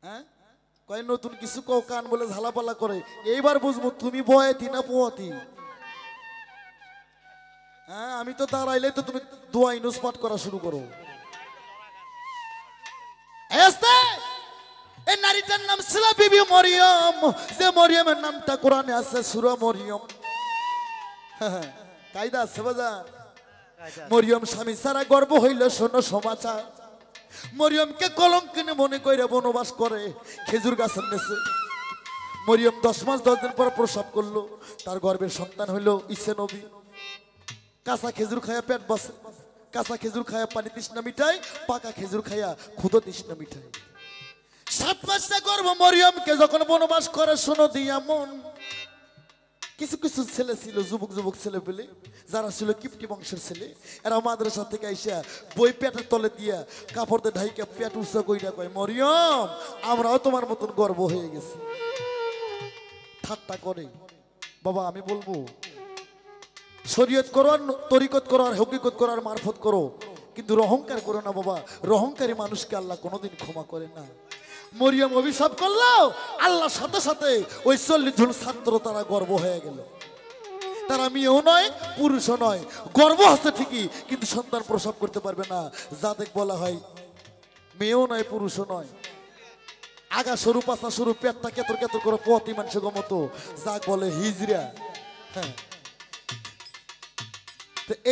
হ্যাঁ কয় নতুন কিছু কও কান বলে ঝালাপালা করে এইবার বুঝবো তুমি বয়াতি না পোয়াতি। হ্যাঁ আমি তো দাঁড়াইলে তো তুমি দোয়া ইনুস পাঠ করা শুরু করো। এই নারীটার নাম ছিল বিবি মরিয়ম, যে মরিয়মের নামটা কোরআনে আছে সূরা মরিয়ম। কায়দা আছে বাজার। মরিয়ম স্বামী ছাড়া গর্ব হইল শোনো সমাচার। মরিয়মকে কলঙ্কিনী মনে কইরা বনবাস করে খেজুর গাছের নিচে। মরিয়ম 10 মাস 10 দিন পর প্রসব করলো, তার গর্ভের সন্তান হইল ঈসা নবী। কাঁচা খেজুর খায়া পেট বসে, কাঁচা খেজুর খায়া পানি তৃষ্ণা মিটায়, পাকা খেজুর খায়া ক্ষুধা তৃষ্ণা মিটায়। 7 মাসটা গর্ভ মরিয়মকে যখন বনবাস করে শোনো দিয়া মন। কিছু কিছু ছেলে ছিল যুবক যুবক ছেলে পেলে যারা ছিল কিপ্টি বংশের ছেলে, এরা মাদ্রাসা থেকে আইসা বই পেটের তলে দিয়া কাপড় দিয়ে ঢাইকা পেট উৎসা কইরা কয় মরিয়ম আমরাও তোমার মতন গর্ব হয়ে গেছি। ঠাট্টা করে। বাবা আমি বলবো শরীয়ত করো আর তরিকত করো আর হকিকত করো আর মারফত করো, কিন্তু অহংকার করো না বাবা। অহংকারী মানুষকে আল্লাহ কোনোদিন ক্ষমা করে না। মরিয়ম অভিশাপ করলো, আল্লাহর সাথে সাথে ওই 40 জন ছাত্র তারা গর্ব হয়ে গেল। তারা মেয়েও নয় পুরুষও নয়, গর্ব হচ্ছে ঠিকই কিন্তু সন্তান প্রসব করতে পারবে না। যাদের বলা হয় মেয়েও নয় পুরুষও নয়, আগা সরু পাশা সরু পেটটা কেতর কেতর করে পতি মানুষ মতো, যাক বলে হিজড়া। হ্যাঁ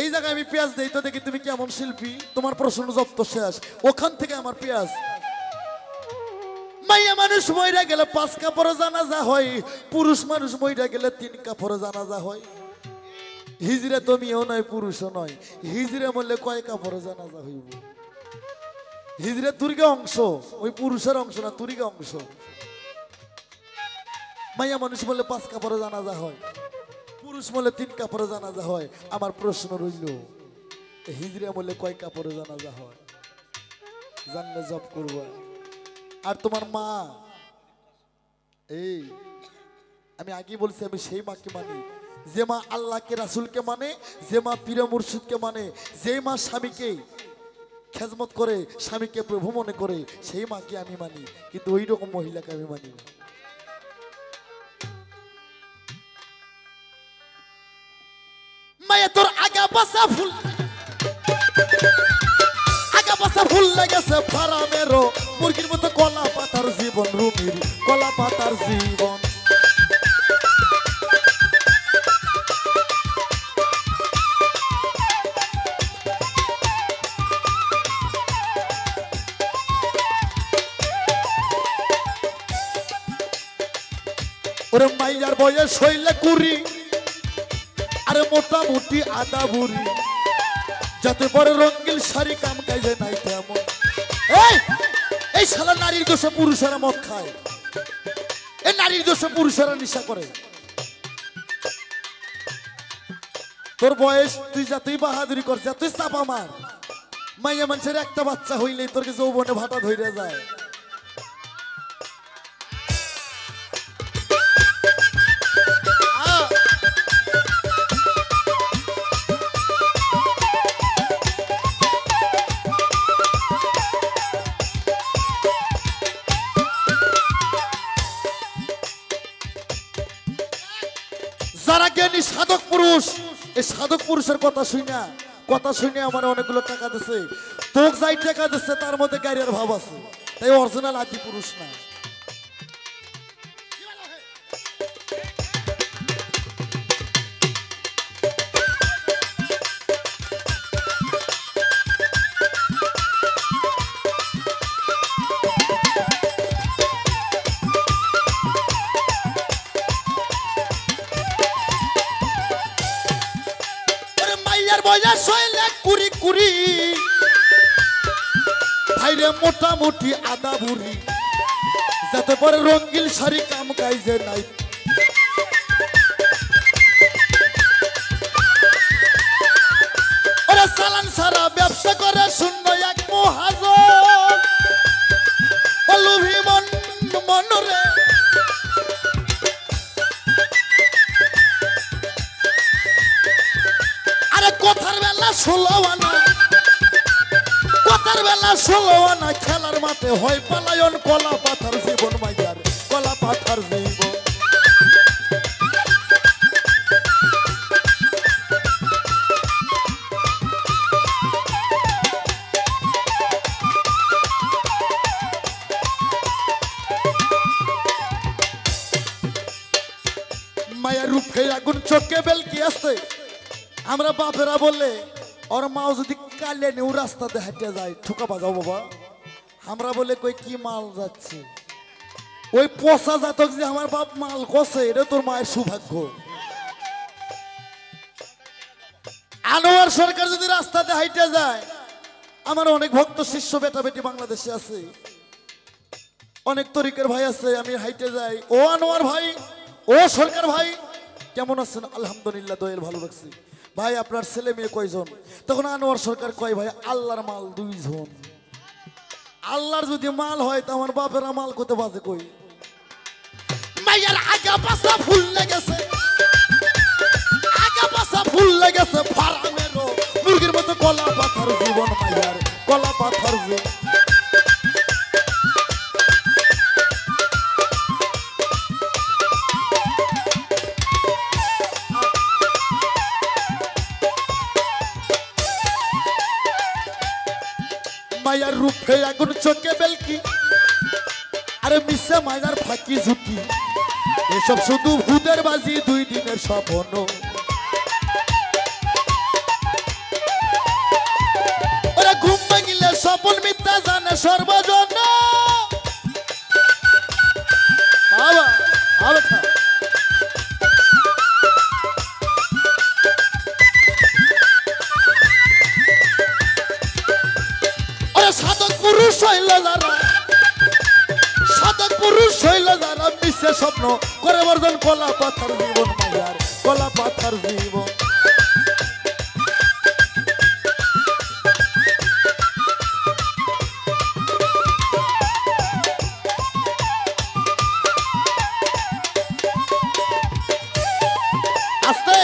এই জায়গায় আমি পেঁয়াজ দেই তো দেখি তুমি কেমন শিল্পী, তোমার প্রশ্ন জব্দ শেষ। ওখান থেকে আমার পেঁয়াজ। মাইয়া মানুষ মইরা গেলে 5 কাপড়ে জানাজা হয়, পুরুষ মানুষ মইরা গেলে 3 কাপড়ে জানাজা হয়। হিজড়া তো মেয়েও নয় পুরুষও নয়, হিজড়া বললে কয় কাপড়ে জানাজা হইব? হিজড়া তুরিকা অংশ, ওই পুরুষের অংশ না, তুরিকা অংশ। মাইয়া মানুষ বললে 5 কাপড়ে জানাজা হয়, পুরুষ বলে 3 কাপড়ে জানাজা হয়। আমার প্রশ্ন রইল হিজড়া বলে কয় কাপড়ে জানাজা হয়? জানলে জব করব। আর তোমার মা, এই আমি আগে বলছি আমি সেই মাকে মানি যে মা আল্লাহকে রাসূলকে মানে, যে মা পীর মুর্শিদকে মানে, যে মা স্বামীকে খেজমত করে, স্বামীকে প্রভু মনে করে, সেই মাকে আমি মানি, কিন্তু ওই রকম মহিলাকে আমি মানি না। মায়া তোর আগা পাশা ফুল, আগা পাশা ফুল লেগেছে ফারামেরও, মুরগির মতো কলা পাতার জীবন, রুমির কলা পাতার জীবন। ওরে মাইয়ার বয়স হইলে 20, আরে মোটামুটি আদা বুড়ি, যাতে বড় রঙিল শাড়ি কাম কাজে নাই তেমন। এই শালা নারীর দোষে পুরুষেরা মদ খায়, এই নারীর দোষে পুরুষেরা নেশা করে। তোর বয়স তুই যতই বাহাদুরি কর, যতই চাপা মার, মাইয়া মানুষের একটা বাচ্চা হইলেই তোর যৌবনে ভাটা ধরে যায়। যারা জ্ঞানী সাধক পুরুষ, এই সাধক পুরুষের কথা শুনে আমার অনেকগুলো টাকা দিচ্ছে, তোক যাই টাকা দিচ্ছে তার মধ্যে গাড়ির ভাব আছে, তাই অরিজিনাল আদি পুরুষ না। বয়স হইলে 20 ভাইরে মোটামুটি আদা বুড়ি, যাতে পরে রঙিল শাড়ি কাম কাজে নাই। ওরা চালান সারা ব্যবসা করে শূন্য এক মহাজন, লোভী মন মনরে। কথার বেলা 16 আনা, কথার বেলা 16 আনা, খেলার মাঠ হাতে হয় পালায়ন কলা পাথার জীবন মাইয়ার কলা পাথার জীবন মায়ের রূপে আগুন চোখে বেলকি আছে আমরা বাপেরা বললে ওর মাও যদি কালে নেও রাস্তাতে হেঁটে যায় ঠুকা বাজাও বাবা আমরা বলে কই কি মাল যাচ্ছে ওই পচা জাতক যে আমার বাপ মাল কষে এটা তোর মায়ের সৌভাগ্য আনোয়ার সরকার যদি রাস্তাতে হাইটে যায় আমার অনেক ভক্ত শিষ্য বেটা বেটি বাংলাদেশে আছে অনেক তরিকের ভাই আছে আমি হাইটে যাই ও আনোয়ার ভাই ও সরকার ভাই কেমন আছেন আলহামদুলিল্লাহ দোয়েল ভালো রাখছি ভাই আপনার ছেলে মেয়ে কয়জন তখন আনোয়ার সরকার কয় ভাই আল্লাহর মাল 2 জন আল্লাহর যদি মাল হয় তো আমার বাপেরা মাল কোতে বাজে কই মাইয়ার আগা পাশা ফুল লেগেছে আগা পাশা ফুল লেগেছে ফারামেরও মুরগির মতো কলা পাথর জীবন মাইয়ার কলা পাথর জীবন মায়ার রূপে আগুন চোখে বেলকি আরে মিশে মায়ার ফাঁকি ঝুঁকি এসব শুধু ভূতের বাজি 2 দিনের স্বপ্ন ওরা ঘুম ভাঙিলে স্বপন মিথ্যা জানে সর্বজন বাবা আচ্ছা সাধক পুরুষ হইল যারা সাধক পুরুষ হইল যারা মিশে স্বপ্ন করে বর্জন কলা পাথর জীবন মাইয়ার কলা পাথর জীবন আস্তে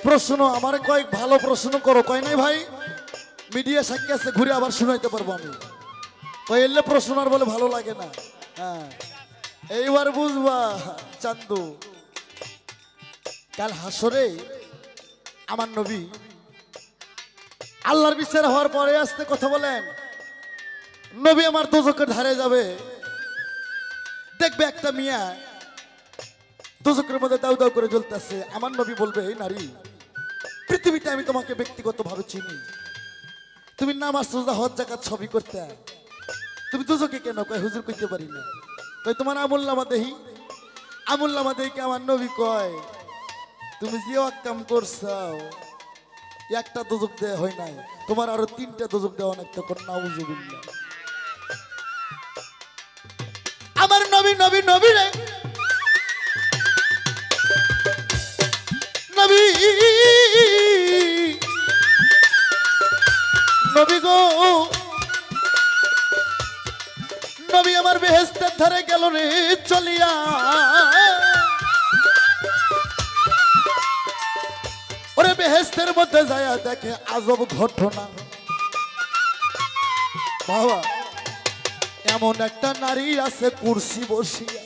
প্রশ্ন আমার কয়েক ভালো প্রশ্ন করো কয় নাই ভাই মিডিয়া সাক্ষী আছে ঘুরে আবার শুনাইতে পারবো আমি কইলে প্রশ্ন আর বলে ভালো লাগে না হ্যাঁ এইবার বুঝবা চান্দু কাল হাসরে আমার নবী আল্লাহর বিচার হওয়ার পরে আসতে কথা বলেন নবী আমার দোজকের ধারে যাবে দেখবে একটা মিয়া দোজকের মধ্যে দাউ দাউ করে জ্বলতেছে আমার নবী বলবে এই নারী পৃথিবীতে আমি তোমাকে ব্যক্তিগতভাবে চিনি তুমি নামাজ রোজা হজ যাকাত সবই করতে তুমি দুজকে কেন কয় হুজুর কইতে পারি না কয় তোমার আমুল্লামা দেহি আমার নবী কয় তুমি যে কাম করছাও একটা দুজক দেয়া হয় নাই তোমার আরো 3টা দুজক দেওয়া লাগতো কোন নাউজুবিল্লাহ আমার নবী নবী নবী রে নবী নবী গো নবী আমার বেহেশতের ধারে গেল রে চলিয়া ওরে বেহেশতের মধ্যে যায় দেখে আজব ঘটনা বাবা এমন একটা নারী আছে কুরসি বসিয়া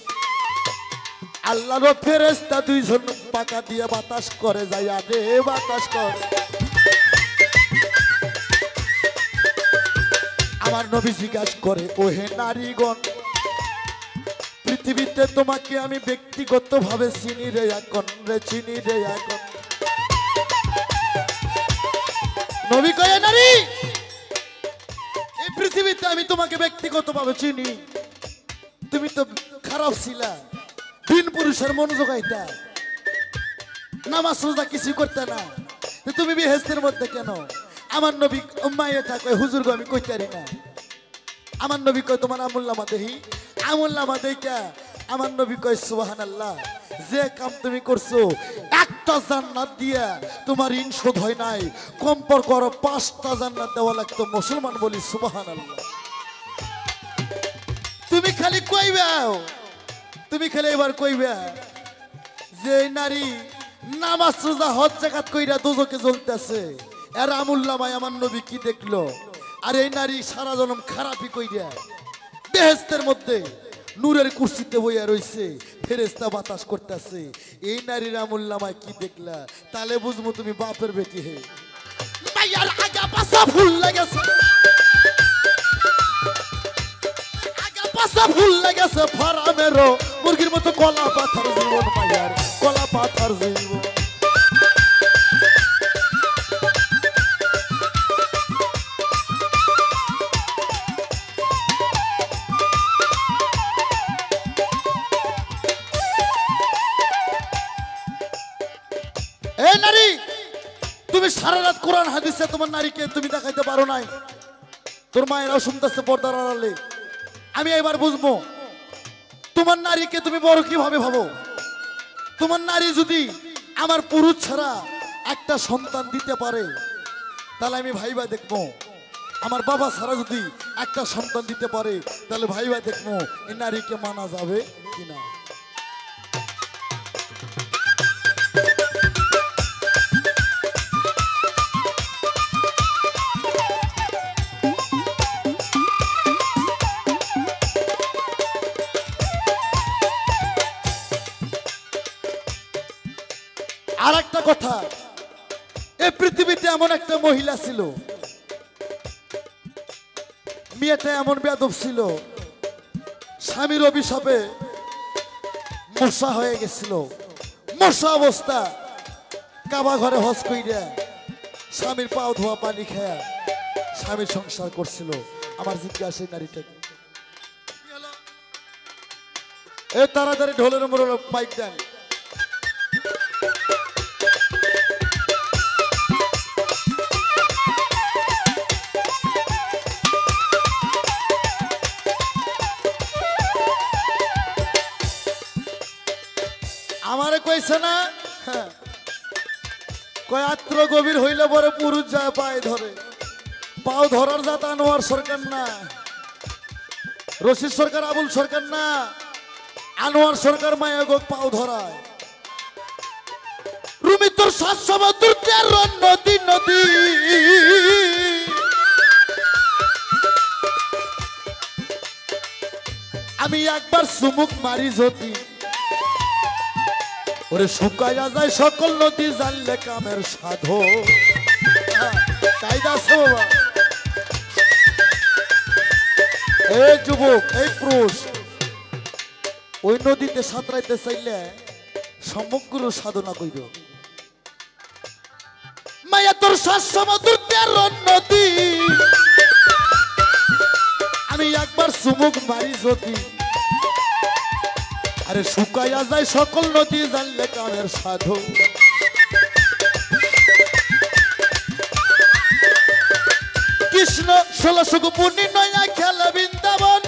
আল্লাহর ফেরেশতা 2 জন পাকা দিয়ে বাতাস করে যায় রে বাতাস করে আমার নবী জিজ্ঞাসা করে ওহে নারীগণ পৃথিবীতে তোমাকে আমি ব্যক্তিগতভাবে চিনি রে এখন রে চিনি রে এখন নবী কয় নারী এই পৃথিবীতে আমি তোমাকে ব্যক্তিগতভাবে চিনি তুমি তো খারাপ ছিলা দিন পুরুষের মন জোগাইতা নামাজ রোজা কিছু করতে না তুমি বেহেশতের মধ্যে কেন আমার নবী মায়ে থাকে হুজুর গো আমি কইতে পারি না আমার নবী কয় তোমার আমুল্লামা দেহি আমুল্লামা দেইকা আমার নবী কয় সুবহানাল্লাহ যে কাম তুমি করছো একটা জান্নাত দিয়া তোমার ঋণ শোধ হয় নাই কম্পর করো 5টা জান্নাত দেওয়া লাগতো মুসলমান বলি সুবহানাল্লাহ তুমি খালি কইবা তুমি খালি এবার কইবা যে নারী নামাজ রোজা হজ যাকাত কইরা দোজকে জ্বলতেছে এর আমুল্লামায় আমার নবী কি দেখলো আর এই নারী সারা জনম খারাপই কইরা বেহেশতের মধ্যে নূরের কুরসিতে বইয়া রইছে, ফেরেশতা বাতাস করতেছে। এই নারীর আমুল্লামায় কি দেখলা? তাহলে বুঝবো তুমি বাপের বেটি হে। মাইয়ার আগা পাছা ফুল লাগেছে, আগা পাছা ফুল লাগেছে ফারামেরও, মুরগির মতো কলা পাথার জীবন, মাইয়ার কলা পাথার জীবন। এই নারী, তুমি সারা রাত কোরআন হাদিসে তোমার নারীকে তুমি দেখাইতে পারো নাই, তোর মায়েরাও শুনতেছে পর্দার আড়ালে। আমি এবার বুঝবো তোমার নারীকে তুমি বড় কিভাবে ভাবো। তোমার নারী যদি আমার পুরুষ ছাড়া একটা সন্তান দিতে পারে, তাহলে আমি ভাইবা দেখবো। আমার বাবা ছাড়া যদি একটা সন্তান দিতে পারে, তাহলে ভাইবা দেখবো এই নারীকে মানা যাবে কিনা। আর একটা কথা, এই পৃথিবীতে এমন একটা মহিলা ছিল, মেয়েটা এমন বেয়াদব ছিল, স্বামীর অভিশাপে মশা হয়ে গেছিল। মশা অবস্থা কাবা ঘরে হজ কইরা স্বামীর পাও ধোয়া পানি খায়া স্বামীর সংসার করছিল। আমার জিজ্ঞাসা এই নারীটাকে, এ তাড়াতাড়ি ঢোলের মোড় মাইক দেন। আমারে কইছে না, কয় আত্র গভীর হইলে পরে পুরুষ যায় পায়ে ধরে। পাও ধরার জাত আনোয়ার সরকার না, রশিদ সরকার, আবুল সরকার না, আনোয়ার সরকার মায়া গো পাও ধরায়। রুমি তোর সাত সমুদ্র নদী নদী, আমি একবার চুমুক মারি যদি, ওরে শুকাইয়া যায় সকল নদী, জানলে কামের সাধো। কায়দা আছে বাবা। এই যুবক, এই পুরুষ, ওই নদীতে সাঁতরাইতে চাইলে সমগ্র সাধনা কইর। মায়া তোর শ্বাস সমুদ্র নদী, আমি একবার চুমুক মারি যদি, আরে শুকাইয়া যায় সকল নদী, জানলে কামের সাধু। কৃষ্ণ 1600 গোপনী নয়া খেলা বৃন্দাবন,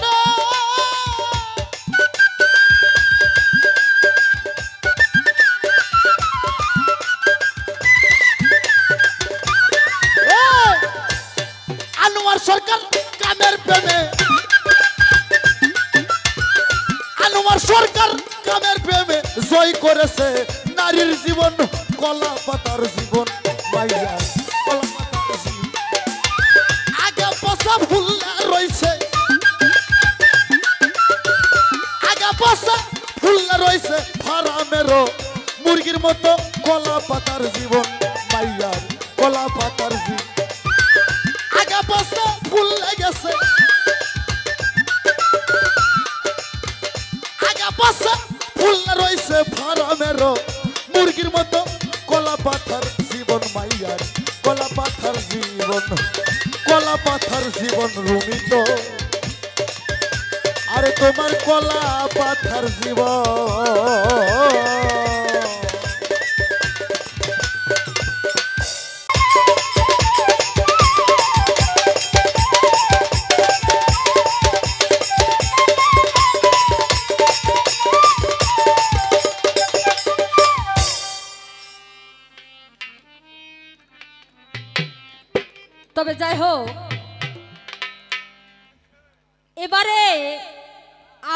আনোয়ার সরকার কামের প্রেমে, আনোয়ার সরকার কামের প্রেমে জয় করেছে নারীর জীবন, কলা পাতার জীবন, মাইয়া কলা পাতার জীবন। আগা পাছা ফুল রইছে, আগা পাছা ফুল রইছে ফারামেরও, মুরগির মতো কলা পাতার জীবন, মাইয়ার কলা পাতার জীবন। আগা পাছা ফুল লেগেছে, আগা পাছা ফুল রইছে ফারামেরও, মুরগির মতো কলা পাথার জীবন, মাইয়ার কলা পাথার জীবন, কলা পাথার জীবন। রুমি তো আরে তোমার কলা পাথার জীবন। তবে যাই হোক, এবারে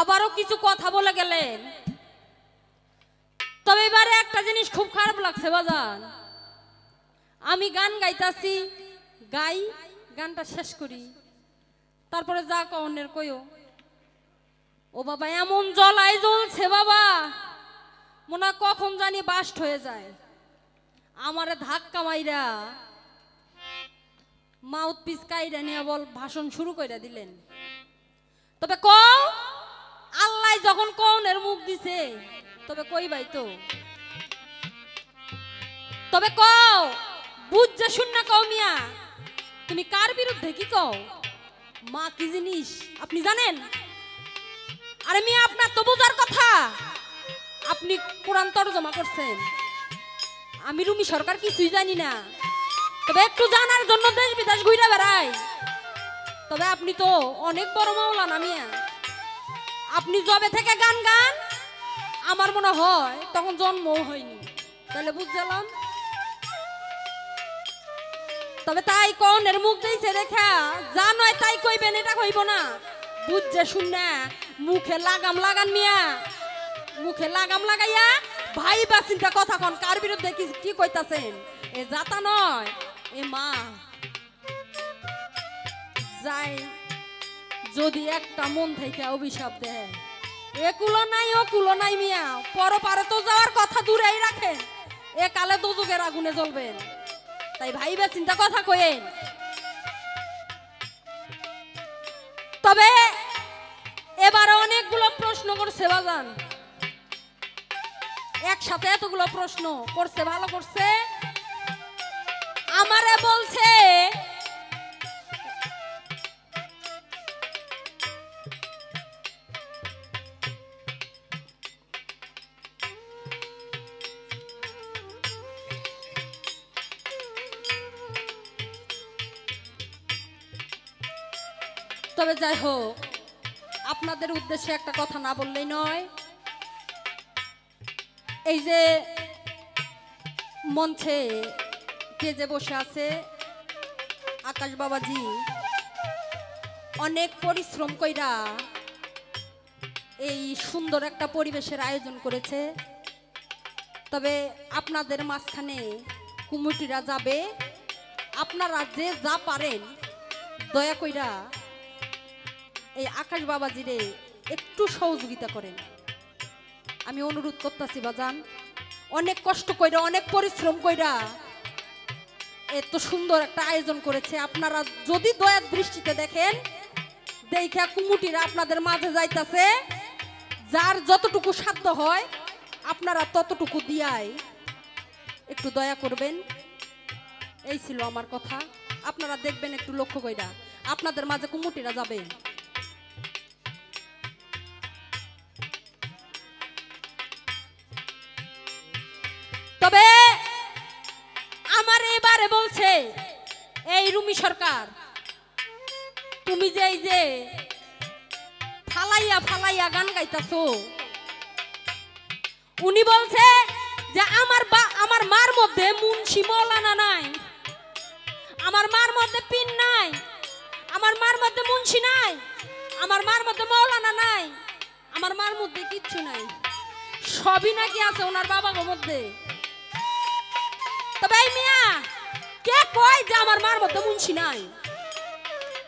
আবারও কিছু কথা বলে গেলেন। তবে এবারে একটা জিনিস খুব খারাপ লাগছে বাজান, আমি গান গাইতাছি, গাই গানটা শেষ করি, তারপরে যা কনের কইও। ও বাবা এমন জ্বলাই জ্বলছে বাবা, মনে হয় কখন জানি বাস্ট হয়ে যায়। আমারে ধাক্কা মাইরা মাউথ পিস কাইরা নিয়ে বল ভাষণ শুরু কইরা দিলেন। তবে কও আল্লাহ যখন কনের মুখ দিছে তবে কইবাই তো। তবে কও বুঝছে শুন না কও মিয়া, তুমি কার বিরুদ্ধে কি কও? মা কি জিনিস আপনি জানেন? আরে মিয়া আপনার তো বোঝার কথা, আপনি কোরআন তরজমা করছেন, আমি রুমি সরকার কিছুই জানি না। তবে একটু জানার জন্য দেশ বিদেশ ঘুরে বেড়াই। তবে আপনি তো অনেক বড় মাওলানা মিয়া, আপনি জবে থেকে গান গান আমার মনে হয় তখন জন্মও হয়নি, তাহলে বুঝলাম। তবে তাই কনের মুখ দিয়েছে দেখা যা নয় তাই কইবেন, এটা কইব না। বুঝছে শুন না মুখে লাগাম লাগান মিয়া, মুখে লাগাম লাগাইয়া ভাই বা চিন্তা কথা কন কার বিরুদ্ধে কি কইতাছেন। এ যাতা নয় এ মা যাই যদি একটা মন থেকে অভিশাপ দেয়, একুলো নাই ও কুলো নাই মিয়া, পরপারে তো যাওয়ার কথা দূরেই রাখেন, এ কালে দোজকের আগুনে জ্বলবেন। তাই ভাইবা চিন্তা কথা কইেন। তবে এবারে অনেকগুলো প্রশ্ন করছে বাজান, একসাথে এতগুলো প্রশ্ন করছে, ভালো করছে। আমারে বলছে তবে যাই হোক আপনাদের উদ্দেশ্যে একটা কথা না বললেই নয়। এই যে মঞ্চে কে যে বসে আছে আকাশ বাবাজি অনেক পরিশ্রম কইরা এই সুন্দর একটা পরিবেশের আয়োজন করেছে। তবে আপনাদের মাঝখানে কমিটিরা যাবে, আপনারা যে যা পারেন দয়া কইরা এই আকাশ বাবাজিরে একটু সহযোগিতা করেন, আমি অনুরোধ করতেছি বাজান। অনেক কষ্ট কইরা অনেক পরিশ্রম কইরা এত সুন্দর একটা আয়োজন করেছে, আপনারা যদি দয়ার দৃষ্টিতে দেখেন, দেখা কুমুটিরা আপনাদের মাঝে যাইতাছে, যার যতটুকু সাধ্য হয় আপনারা ততটুকু দিয়াই একটু দয়া করবেন। এই ছিল আমার কথা, আপনারা দেখবেন একটু লক্ষ্য কইরা আপনাদের মাঝে কুমুটিরা যাবে। তবে আমার এবারে বলছে এই রুমি সরকার, তুমি যে এই যে ফালাইয়া ফালাইয়া গান গাইতাছো, উনি বলছে যে আমার মার মধ্যে মুন্সি মৌলানা নাই, আমার মার মধ্যে পিন নাই, আমার মার মধ্যে মুন্সি নাই, আমার মার মধ্যে মৌলানা নাই, আমার মার মধ্যে কিচ্ছু নাই, সবই নাকি আছে ওনার বাবার মধ্যে। তবে এই মিয়া কে কয় যে আমার মার মধ্যে মুন্সি নাই?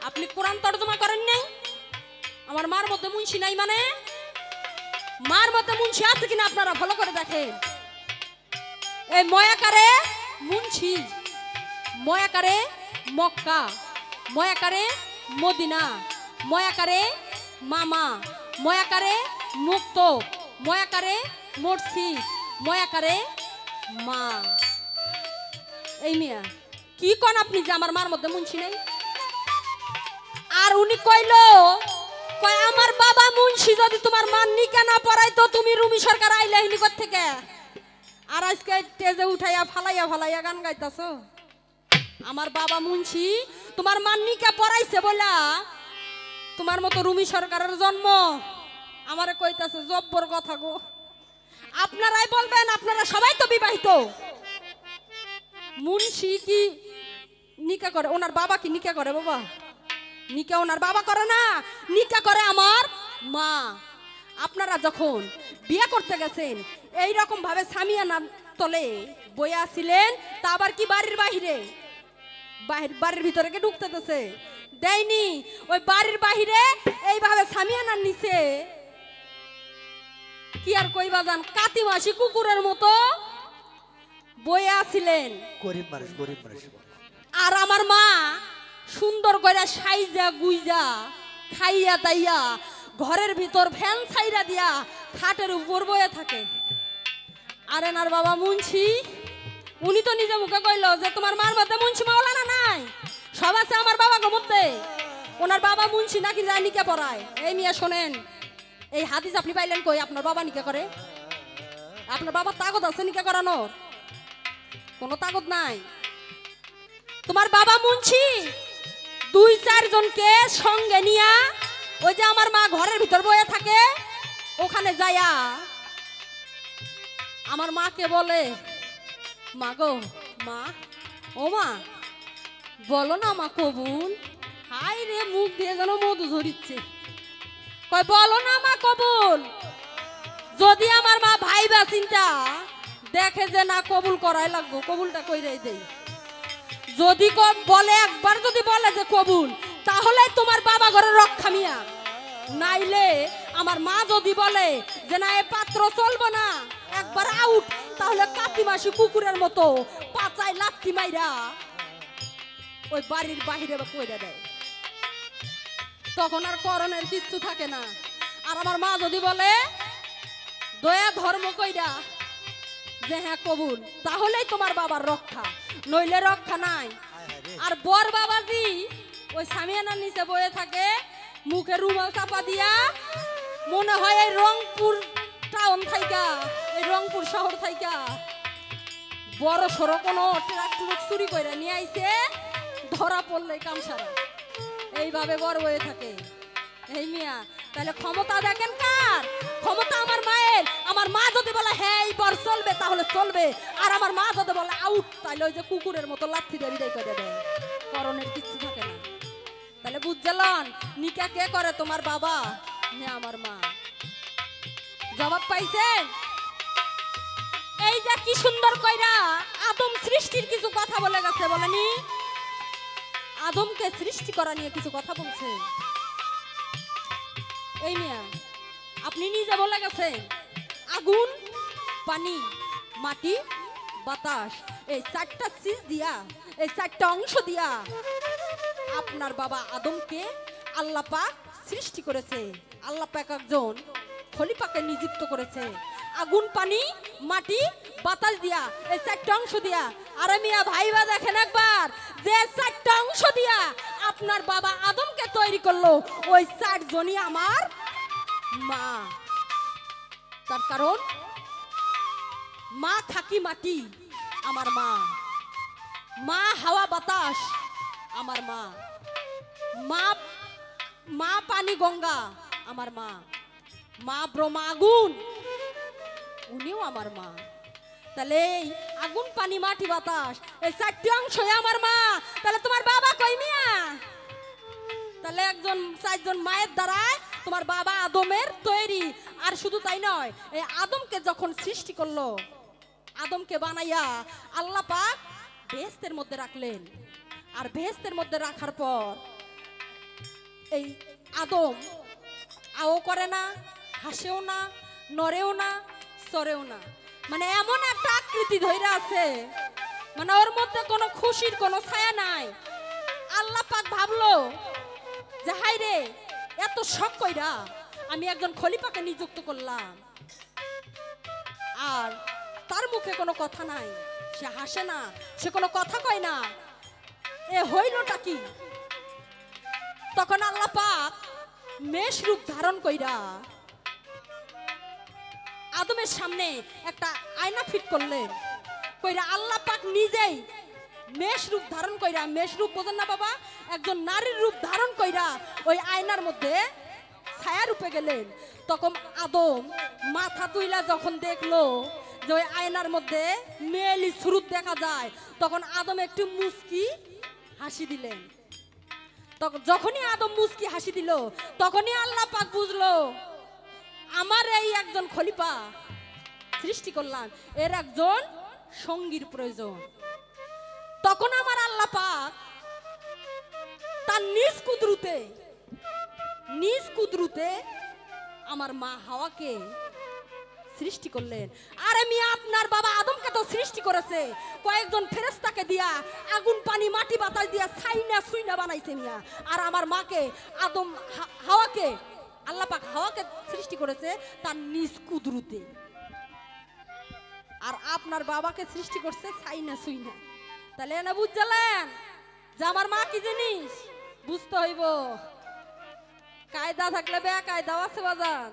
আপনি কোরআন তরজমা করেন নাই? আমার মার মধ্যে মুন্সি নাই মানে মার মধ্যে মুন্সি আছে কিনা আপনারা ভালো করে দেখেন। এই ময়াকারে মুন্সি, ময়াকারে মক্কা, ময়াকারে মদিনা, ময়াকারে মামা, ময়াকারে মুক্ত, ময়াকারে মসজিদ, ময়াকারে মা। এই মিয়া কি কোন আপনি যে আমার মার মধ্যে মুন্সি নাই? আর উনি কইলো কয় আমার বাবা মুন্সি, যদি তোমার মান নিকা না পড়াইতো তুমি রুমি সরকার আইলাহিনি কোথা থেকে? আর আজকে তেজে উঠাইয়া ফালাইয়া ফালাইয়া গান গাইতাছো। আমার বাবা মুন্সি তোমার মান নিকা পড়াইছে বলা তোমার মতো রুমি সরকারের জন্ম। আমারে কইতাছে জব্বর কথা গো। আপনারাই বলবেন, আপনারা সবাই তো বিবাহিত। মুন্সি কি নিকা করে? ওনার বাবা কি নিকা করে? বাবা নিকা ওনার বাবা করে না, নিকা করে আমার মা। আপনারা যখন বিয়ে করতে গেছেন এই রকম ভাবে সামিয়ানার তলে বইয়া ছিলেন, তা আবার কি বাড়ির বাহিরে? বাড়ির ভিতরে কে ঢুকতেছে দেয়নি, ওই বাড়ির বাহিরে এইভাবে সামিয়ানার নিচে কি আর কইবা জান কাতি মাসি কুকুরের মতো বয়ে আছিলেন। গরিব মানুষ আর আমার মা সুন্দর করে সাইজা গুইজা খাইয়া দাইয়া ঘরের ভিতর ফ্যান ছাইরা দিয়া খাটের উপর বয়ে থাকে। আর এনার বাবা মুন্সি উনি তো নিজে মুখে কইলো যে তোমার মার মধ্যে মুন্সি মাওলানা নাই, সব আছে আমার বাবাকে মধ্যে। ওনার বাবা মুন্সি নাকি যায় নিকে পড়ায়। এই মিয়া শোনেন, এই হাদিস আপনি পাইলেন কই? আপনার বাবা নিকে করে? আপনার বাবার তাগদ আছে নিকে করানোর? কোনো তাগদ নাই। তোমার বাবা মুন্সি 2-4 জনকে সঙ্গে নিয়া ওই যে আমার মা ঘরের ভিতর বয়ে থাকে ওখানে যায়া আমার মাকে বলে, মা গো মা, ও মা বলো না মা কবুল। হাই রে মুখ দিয়ে যেন মধু ঝরিচ্ছে। কয় বলো না মা কবুল। যদি আমার মা ভাইবা চিন্তা দেখে যে না কবুল করাই লাগবো, কবুলটা কইরাই দেই। যদি বলে একবার যদি বলে যে কবুল, তাহলে তোমার বাবা ঘরের রক্ষা মিয়া। নাইলে আমার মা যদি বলে যে না এ পাত্র চলবো না, একবার আউট, তাহলে কাতি মাসি কুকুরের মতো পাচায় লাথি মাইরা ওই বাড়ির বাহিরে কইরা দেয়। তখন আর করণের কিচ্ছু থাকে না। আর আমার মা যদি বলে দয়া ধর্ম কইরা যে হ্যাঁ কবুল, তাহলেই তোমার বাবার রক্ষা, নইলে রক্ষা নাই। আর বর বাবাজি ওই সামিয়ানার নিচে বয়ে থাকে, মুখে রুমাল চাপা দিয়া, মনে হয় এই রংপুর টাউন থাইকা, এই রংপুর শহর থাইকা বড় সড়ো কোনো ট্রাক চুরি করে নিয়ে আইছে, ধরা পড়লে কামসারা। এইভাবে বড় হয়ে থাকে। এই মিয়া তাহলে ক্ষমতা দেখেন কার? ক্ষমতা আমার মায়ের। আমার মা যদি বলে হ্যাঁ এইবার চলবে তাহলে চলবে, আর আমার মা যদি বলে আউট, তাহলে ওই যে কুকুরের মতো লাথি দিয়ে বিদায় করে দেয়। করণের কিচ্ছু থাকে না। তাহলে বুঝলেন নিকা কে করে? তোমার বাবা না আমার মা? জবাব পাইছেন? এই যে কি সুন্দর কইরা আদম সৃষ্টির কিছু কথা বলে গেছে, বলেনি? আদমকে সৃষ্টি করা নিয়ে কিছু কথা বলছে। এই মিয়া আপনি নিজে বলে গেছেন আগুন, পানি, মাটি, বাতাস, এই 4টা চিজ দিয়া, এই 4টা অংশ দিয়া আপনার বাবা আদমকে আল্লাহ পাক সৃষ্টি করেছে। আল্লাহ পাক একজন খলিফাকে নিযুক্ত করেছে আগুন, পানি, মাটি, বাতাস দিয়া, এই 4টা অংশ দিয়া। আরে মিয়া ভাইবা দেখেন একবার, যে 4টা অংশ দিয়া আপনার বাবা আদমকে তৈরি করলো, ওই 4 জনই আমার মা। তার কারণ মা থাকি মাটি আমার মা, মা হাওয়া বাতাস আমার মা, মা পানি গঙ্গা আমার মা, মা ব্রহ্মা আগুন উনিও আমার মা। তাহলে এই আগুন, পানি, মাটি, বাতাস, এই 4টি অংশই আমার মা। তাহলে তোমার বাবা কই মিয়া? তাহলে 4 জন মায়ের দ্বারাই তোমার বাবা আদমের তৈরি। আর শুধু তাই নয়, এই আদমকে যখন সৃষ্টি করলো, আদমকে বানাইয়া আল্লাহ পাক বেহেশতের মধ্যে রাখলেন। আর বেহেশতের মধ্যে রাখার পর এই আদম আও করে না, হাসেও না, নড়েও না, সরেও না, মানে এমন একটা আকৃতি ধইরা আছে, মানে ওর মধ্যে কোনো খুশির কোনো ছায়া নাই। আল্লাহ পাক ভাবলো যে হাই রে, এত শখ কইরা আমি একজন খলিফাকে নিযুক্ত করলাম, আর তার মুখে কোনো কথা নাই, সে হাসে না, সে কোনো কথা কয় না, এ হইলটা কি? তখন আল্লাহ পাক মেষ রূপ ধারণ কইরা আদমের সামনে একটা আয়না ফিট করলেন। কইরা আল্লাহ পাক নিজেই মেষ রূপ ধারণ কইরা, মেষ রূপ বোঝেন না বাবা, একজন নারীর রূপ ধারণ কইরা ওই আয়নার মধ্যে ছায়া রূপে গেলেন। তখন আদম মাথা তুইলা যখন দেখলো যে ওই আয়নার মধ্যে মেয়েলি সুরুত দেখা যায়, তখন আদম একটু মুস্কি হাসি দিলেন। তখন যখনই আদম মুস্কি হাসি দিল, তখনই আল্লাহ পাক বুঝলো আমার এই একজন খলিফা সৃষ্টি করলাম, এর একজন সঙ্গীর প্রয়োজন। তখন আমার আল্লাহ পাক তার নিজ কুদরতে আমার মা হাওয়াকে সৃষ্টি করলেন। আর আমি আপনার বাবা আদমকে তো সৃষ্টি করেছে কয়েকজন ফেরেশতাকে দিয়া, আগুন পানি মাটি বাতাস দিয়া ছাইনা সুইনা বানাইছে মিয়া। আর আমার মাকে আদম হাওয়াকে আল্লাহ পাক হাওয়াকে সৃষ্টি করেছে তার নিজ কুদরতে। আর আপনার বাবাকে সৃষ্টি করছে ছাইনা সুইনা। তাহলে না বুঝলেন যে আমার মা কি জিনিস? বুঝতে হইব। কায়দা থাকলে বে কায়দাও আছে বাজান।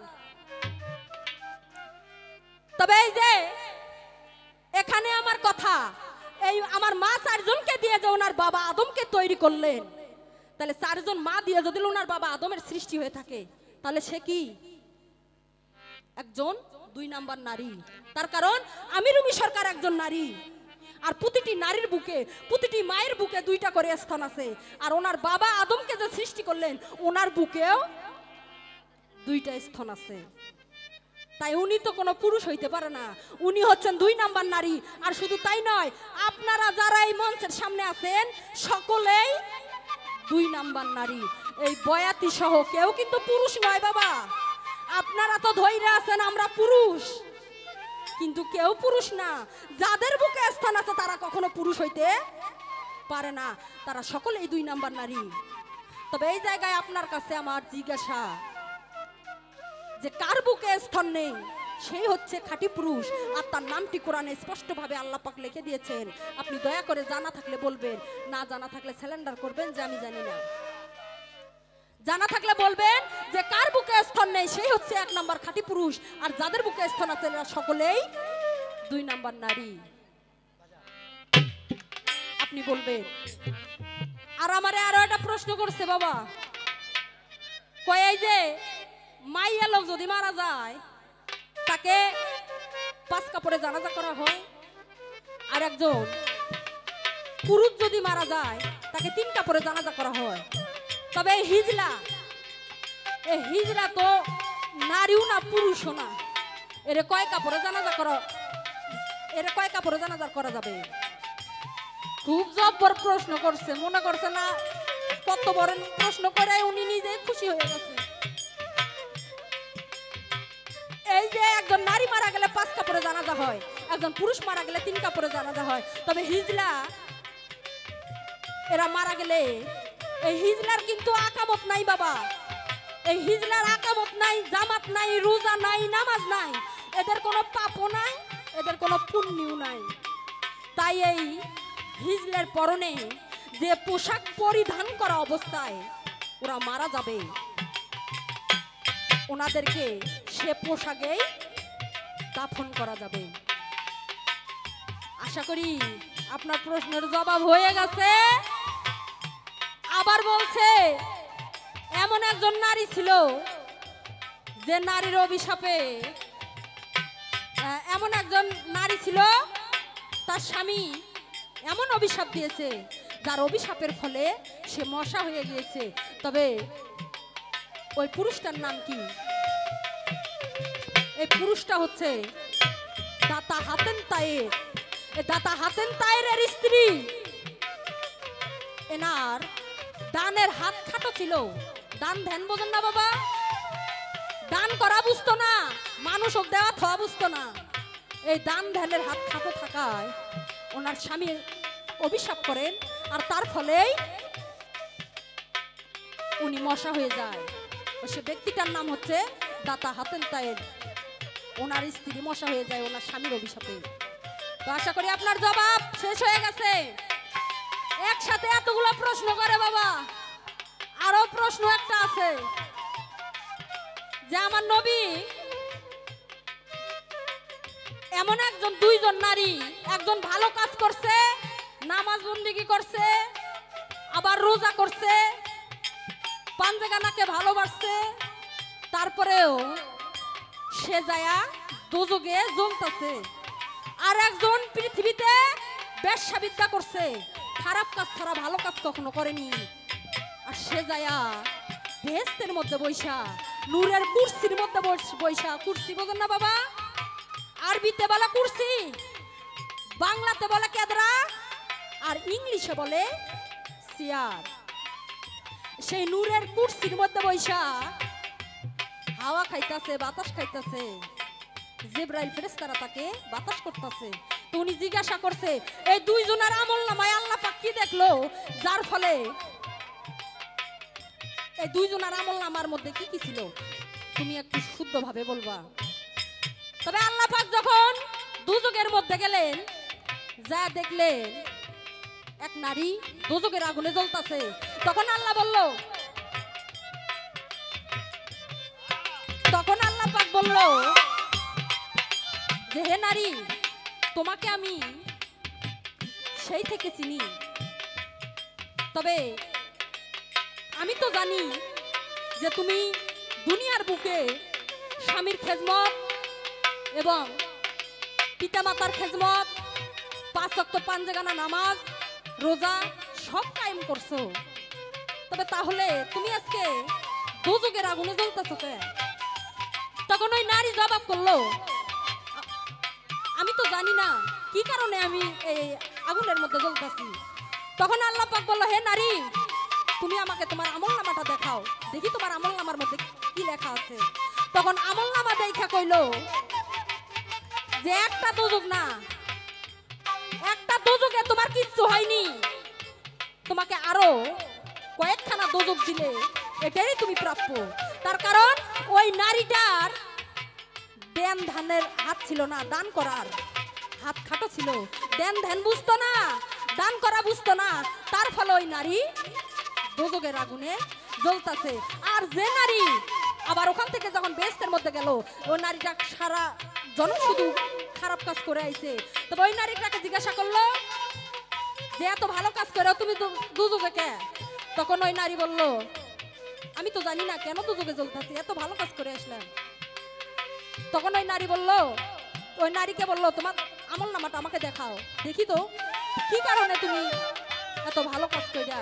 তবে এই যে এখানে আমার কথা, এই আমার মা চারজনকে দিয়ে যে ওনার বাবা আদমকে তৈরি করলেন, তাহলে চারজন মা দিয়ে যদি ওনার বাবা আদমের সৃষ্টি হয়ে থাকে, তাহলে সে কি একজন 2 নাম্বার নারী। তার কারণ আমি রুমি সরকার একজন নারী। আর প্রতিটি নারীর বুকে, প্রতিটি মায়ের বুকে 2টা করে স্থান আছে। আর ওনার বাবা আদমকে যে সৃষ্টি করলেন, ওনার বুকেও 2টা স্থান আছে। তাই উনি তো কোনো পুরুষ হইতে পারে না, উনি হচ্ছেন 2 নাম্বার নারী। আর শুধু তাই নয়, আপনারা যারা এই মঞ্চের সামনে আছেন সকলেই 2 নাম্বার নারী। এই বয়াতি সহ কেউ কিন্তু পুরুষ নয় বাবা। আপনারা তো ধৈর্য আছেন আমরা পুরুষ, কিন্তু কেউ পুরুষ না। যাদের বুকে স্থান আছে তারা কখনো পুরুষ হইতে পারে না, তারা সকলেই 2 নাম্বার নারী। তবে এই জায়গায় আপনার কাছে আমার জিজ্ঞাসা, যে কার বুকে স্থান নেই সেই হচ্ছে খাঁটি পুরুষ। আর তার নামটি কোরআনে স্পষ্টভাবে আল্লাহ পাক লিখে দিয়েছেন। আপনি দয়া করে জানা থাকলে বলবেন, না জানা থাকলে স্যালেন্ডার করবেন যে আমি জানি না। জানা থাকলে বলবেন যে কার বুকে স্থান নেই সেই হচ্ছে 1 নাম্বার খাঁটি পুরুষ। আর যাদের বুকে স্থান আছে তারা সকলেই 2 নাম্বার নারী। আপনি বলবেন। আর আমারে আরো একটা প্রশ্ন করছে বাবা, কয় এই যে মাইয়া লোক যদি মারা যায় তাকে 5 কাপড়ে জানাজা করা হয়, আর একজন পুরুষ যদি মারা যায় তাকে 3 কাপড়ে জানাজা করা হয়। তবে এই হিজলা তো নারীও না পুরুষও না, এরে কয় কাপড়ে জানাজা করা যাবে? খুব জব্বর প্রশ্ন করছে, মনে করছে না কত বড় প্রশ্ন করে উনি নিজে খুশি হয়ে গেছে। এই যে একজন নারী মারা গেলে 5 কাপড়ে জানাজা হয়, একজন পুরুষ মারা গেলে 3 কাপড়ে জানাজা হয়। তবে হিজলা এরা মারা গেলে এই হিজলার কিন্তু আকামত নাই বাবা। এই হিজলার আকামত নাই, জামাত নাই, রোজা নাই, নামাজ নাই, এদের কোনো পাপও নাই, এদের কোনো পুণ্যও নাই। তাই এই হিজলার পরনে যে পোশাক পরিধান করা অবস্থায় ওরা মারা যাবে, ওনাদেরকে সে পোশাকেই দাফন করা যাবে। আশা করি আপনার প্রশ্নের জবাব হয়ে গেছে। আবার বলছে এমন একজন নারী ছিল যে নারীর অভিশাপে, এমন একজন নারী ছিল তার স্বামী এমন অভিশাপ দিয়েছে যার অভিশাপের ফলে সে মশা হয়ে গিয়েছে। তবে ওই পুরুষটার নাম কি? এই পুরুষটা হচ্ছে দাতা হাতেন তায়ের। দাতা হাতেন তায়ের স্ত্রী, এনার দানের হাত খাটো ছিল। দান ধ্যান বোঝেন না বাবা? দান করা বুঝতো না, মানুষ হোক দেওয়া থা বুঝতো না। এই দান ধ্যানের হাত খাটো থাকায় ওনার স্বামী অভিশাপ করেন, আর তার ফলেই উনি মশা হয়ে যায়। সে ব্যক্তিটার নাম হচ্ছে দাতা হাতেন তায়ের। ওনার স্ত্রী মশা হয়ে যায় ওনার স্বামীর অভিশাপে। তো আশা করি আপনার জবাব শেষ হয়ে গেছে। একসাথে এতগুলো প্রশ্ন করে বাবা, আরো প্রশ্ন একটা আছে যে আমার নবী এমন একজন 2 জন নারী, একজন ভালো কাজ করছে, নামাজ বন্দেগী করছে, আবার রোজা করছে, পাঞ্জাগানাকে ভালোবাসছে, তারপরেও সে যায়া দোজগে জ্বলতেছে। আর একজন পৃথিবীতে বেশ্যাবিদ্যা করছে, খারাপ কাজ ছাড়া ভালো কাজ কখনো করেনি, আর সে যায়া বেহেশতের মধ্যে বৈশা, নূরের কুরসির মধ্যে বৈশা, কুরসি বোঝেন না বাবা? আরবিতে বলে কুরসি, বাংলাতে বলে কেদরা, আর ইংলিশে বলে চেয়ার। সেই নূরের কুরসির মধ্যে বৈশা হাওয়া খাইতাছে, বাতাস খাইতাছে। জিবরাইল ফেরেশতারা তাকে বাতাস করতেছে। তো উনি জিজ্ঞাসা করছে, এই দুইজনের আমল নামায় আল্লাহ পাক কি দেখলো, যার ফলে এই দুইজনের আমল নামার মধ্যে কি কি ছিল, তুমি একটু শুদ্ধভাবে বলবা। তবে আল্লাহ পাক যখন দুজকের মধ্যে গেলেন, যা দেখলেন এক নারী দুজকের আগুনে জ্বলতাছে। তখন আল্লাহ পাক বলল যে, হে নারী, তোমাকে আমি সেই থেকে চিনি। তবে আমি তো জানি যে তুমি দুনিয়ার বুকে স্বামীর খেজমত এবং পিতামাতার খেজমত, 5 ওয়াক্ত পাঞ্জেগানা নামাজ, রোজা সব কায়েম করছো। তবে তাহলে তুমি আজকে দুজকের আগুনে জ্বলতেছো কেন? তখন ওই নারী জবাব করলো, আমি তো জানি না কি কারণে আমি এই আগুনের মধ্যে জ্বলতেছি। তখন আল্লাহ পাক বলল, হে নারী, তুমি আমাকে তোমার আমলনামাটা দেখাও, দেখি তোমার আমলনামার মধ্যে কি লেখা আছে। তখন আমলনামা দেখা কইলো যে একটা দুজক না, একটা দুজকে তোমার কিচ্ছু হয়নি, তোমাকে আরো কয়েকখানা দুজক দিলে এটাই তুমি প্রাপ্য। তার কারণ ওই নারীটার দেন ধানের হাত ছিল না, দান করার হাত খাটো ছিল। দেন ধ্যান বুঝতো না, দান করা বুঝতো না, তার ফলে ওই নারী দুজকের আগুনে জ্বলতাছে। আর যে নারী আবার ওখান থেকে যখন বেহেশতের মধ্যে গেল, ওই নারীটা সারা জনম শুধু খারাপ কাজ করে আইছে। তবে ওই নারীটাকে জিজ্ঞাসা করলো যে, এত ভালো কাজ করে তুমি দুজকে কে? তখন ওই নারী বলল, আমি তো জানি না কেন দুজকে জ্বলতাছি, এত ভালো কাজ করে আসলাম। তখন ওই নারী বলল, ওই নারীকে বলল, তোমার আমলনামাটা আমাকে দেখাও, দেখি তো কি কারণে তুমি এত ভালো কাজ কইরা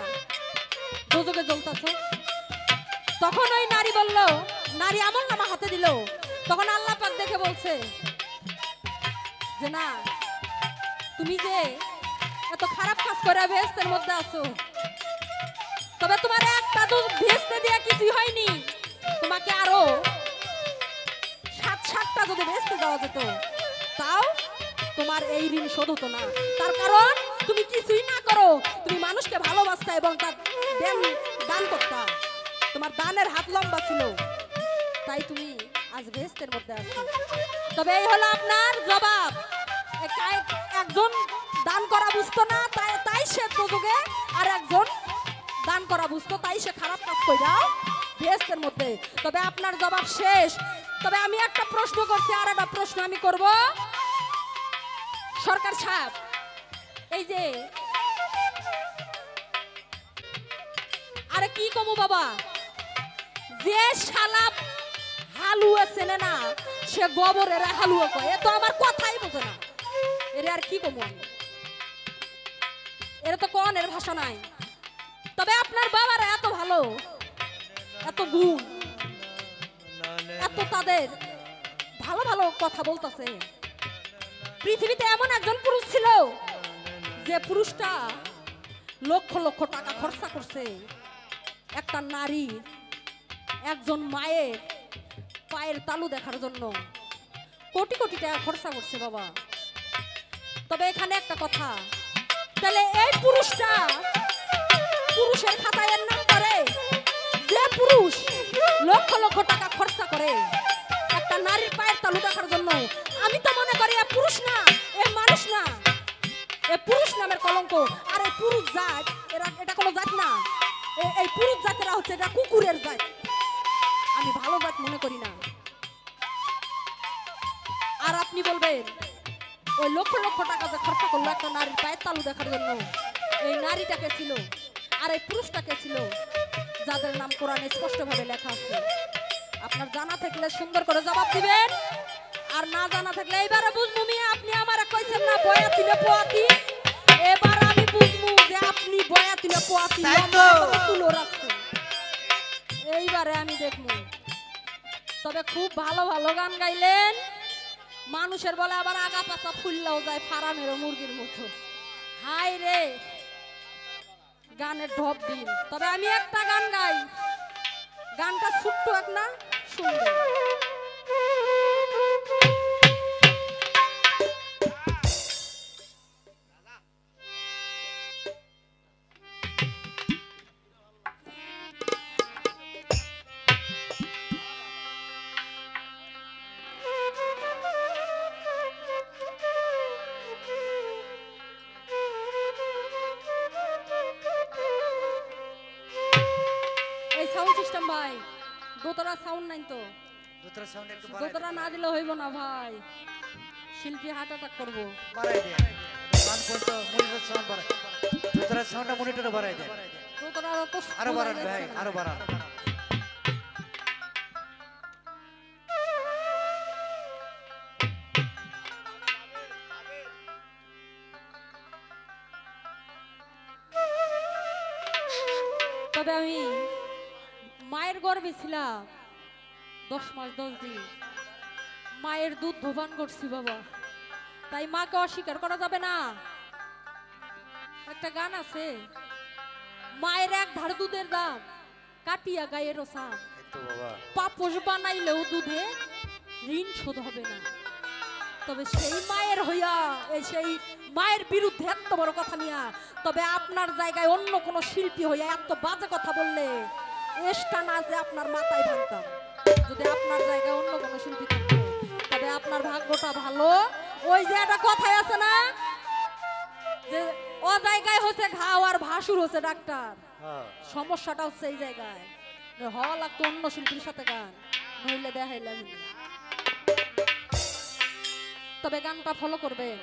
দুজকে জ্বলতাছো। তখন ওই নারী বলল, নারী আমলনামা হাতে দিল। তখন আল্লাহ পাক দেখে বলছে যে, না, তুমি যে এত খারাপ কাজ করে বেহেশতের মধ্যে আছো, তবে তোমার একটা বেহেশতে দেয়া কিছুই হয়নি, তোমাকে আরো 7-7টা যদি বেহেশতে দেওয়া যেত, তাও তোমার এই ঋণ শোধ হতো না। তার কারণ তুমি কিছুই না করো, তুমি মানুষকে ভালোবাসতা এবং তার দান করতা, তোমার দানের হাত লম্বা ছিল, তাই তুমি আজ বেহেশতের মধ্যে আছো। তবে এই হলো আপনার জবাব। একজন দান করা বুঝতো না, তাই সে দুজকে, আর একজন দান করা বুঝতো, তাই সে খারাপ কাজ কইরা বেহেশতের মধ্যে। তবে আপনার জবাব শেষ। তবে আমি একটা প্রশ্ন করছি, আর একটা প্রশ্ন আমি করব। সরকার সাহেব, এই যে আরে কি কমু বাবা, যে শালা হালুয়া চেনে না সে গোবরের হালুয়া কয়, এ তো আমার কথাই বোঝে না, এর আর কি কমু আমি, এর তো কনের ভাষা নাই। তবে আপনার বাবারা এত ভালো, এত গুণ, এত তাদের ভালো ভালো কথা বলতেছে। পৃথিবীতে এমন একজন পুরুষ ছিল যে পুরুষটা লক্ষ লক্ষ টাকা খরচা করছে একটা নারী, একজন মায়ের পায়ের তালু দেখার জন্য কোটি কোটি টাকা খরচা করছে বাবা। তবে এখানে একটা কথা, তাহলে এই পুরুষটা পুরুষের খাতায় এর নাম করে, যে পুরুষ লক্ষ লক্ষ টাকা খরচা করে একটা নারীর পায়ের তালু দেখার জন্য, আমি তো মনে করি এ পুরুষ না, এ মানুষ না, এ পুরুষ নামের কলঙ্ক। আর এই পুরুষ জাত, এটা কোনো জাত না, এই পুরুষ জাতেরা হচ্ছে এটা কুকুরের জাত, আমি ভালো জাত মনে করি না। আর আপনি বলবেন ওই লক্ষ লক্ষ টাকা যে খরচা করলো একটা নারীর পায়ের তালু দেখার জন্য, এই নারীটাকে ছিল আর এই পুরুষটাকে ছিল, যাদের নাম কোরআনে স্পষ্টভাবে লেখা আছে। আপনার জানা থাকলে সুন্দর করে জবাব দিবেন, আর না জানা থাকলে এইবারে বুঝবো মিয়া আপনি আমারে কইছেন না বয়াতি না পোয়াতি, এবার আমি বুঝবো যে আপনি বয়াতি না পোয়াতি তুলো রাখছেন, এইবারে আমি দেখবো। তবে খুব ভালো ভালো গান গাইলেন, মানুষের বলে আবার আগা পাছা ফুললেও যায় ফারামের মুরগির মতো। হাই রে, গানের ঢপ দিন, তবে আমি একটা গান গাই, গানটা ছোট্ট এক না, শুনবেন। এই সাউন্ড সিস্টেম ভাই, দোতরা সাউন্ড নাই তো, দুতরা সাউন্ড একটু দোতরা না দিলে হইব না ভাই, শিল্পী হার্ট অ্যাটাক করবো। বাড়াই দে, গান পর্যন্ত মনিটর সাউন্ড বাড়াই, দুতরা সাউন্ডটা মনিটরে বাড়াই দে, দোতরা তো আরো বাড়ান ভাই, আরো বাড়ান। তবে আমি মায়ের গর্ভে ছিলাম 10 মাস 10 দিন, মায়ের দুধ ধোপান করছি বাবা, তাই মাকে অস্বীকার করা যাবে না। একটা গান আছে, মায়ের এক ধার দুধের দাম কাটিয়া গায়ের সাম, একটু বাবা পাপোশ বানাইলেও দুধে ঋণ শোধ হবে না। তবে সেই মায়ের হইয়া সেই মায়ের বিরুদ্ধে এত বড় কথা নিয়া, তবে আপনার জায়গায় অন্য কোন শিল্পী হইয়া এত বাজে কথা বললে এসটা না যে আপনার মাথায় ভাঙতাম। যদি আপনার জায়গায় অন্য কোন শিল্পী থাকতো, তবে আপনার ভাগ্যটা ভালো। ওই যে একটা কথাই আছে না, যে ও জায়গায় হচ্ছে ঘাও আর ভাসুর হচ্ছে ডাক্তার। হ্যাঁ সমস্যাটা হচ্ছে এই জায়গায়, হওয়া লাগতো অন্য শিল্পীর সাথে গান, নইলে দেখাইলাম। তবে গানটা ফলো করবেন।